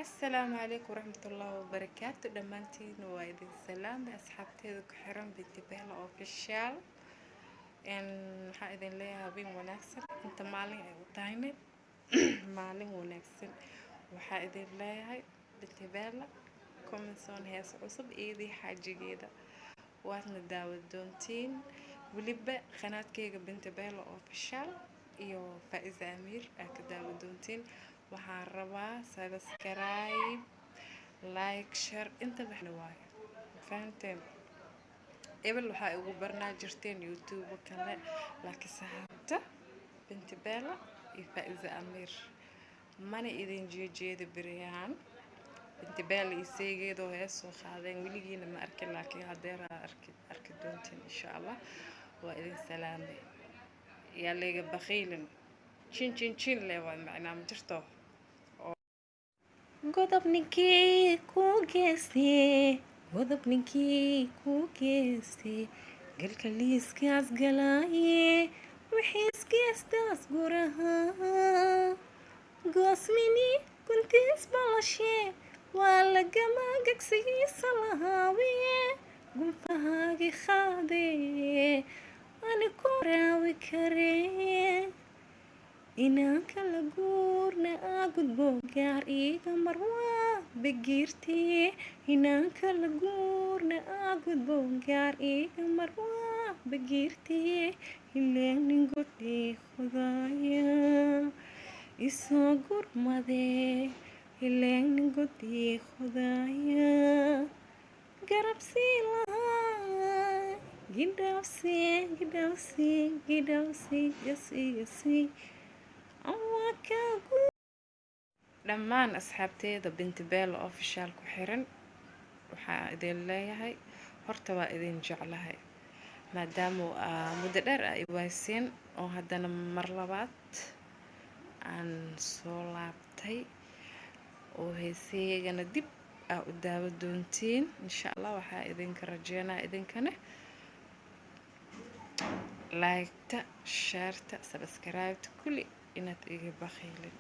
السلام عليكم ورحمة الله وبركاته دمانتين وايدين سلام أصحابتي كحرم بنتبهلا أوفيشال إن حايدين ليها بين وناكسن أنت مالين وطاينة مالين وناكسن وحايدين ليها بنتبهلا كومنسون هيس عصب إيدي حاجة جيدة واتنا داود دونتين ولبا خنات كيغا بنتبهلا أوفيشال iyo Faiza Amir ka daawo doontiin waxaan rabaa subscribe like share inta baxna waayo fahanteen ebel waxa ugu barnaa jirteen YouTube kale laakiin saxaabta binti Bella iyo Faiza Amir mana idin jeejeeda biriyaan binti Bella isageedo hees soo qaadeen wiligiina ma arkin laakiin hadeer arki doontiin insha Allah waa idin salaamay يا اللي بخيلن شين لوا معنا مجرته godobninkii ku geestay galka liiskaas galaaye wixiiskiistaas guraha goosmini kuntiis balashe waa lagama gagsigiisa lahaawiye gunfahaagi qaadee أنا كراوي كريم إنك لجورنا أقول بوجار إيجا مروة بجيرتي إنك لجورنا أقول بوجار إيجا مروة بجيرتي اللي نقولي خدايا يسوق ماذا اللي نقولي خدايا قرب سيلها gidawsi gasi awakagu dhammaan asxaabteeda binti Bella official ku xiran waxa idin leeyahay horta waa idin jeclahay maadaama muddo dheer ay waaseen oo haddana mar labaad aan soo laabtay oo heeseegana dib u daawo doontiin insha Allah waxa idinka rajeynaa idinkana لايكتا شيرتا سبسكرايبتا كل إنت إيجي بخيلين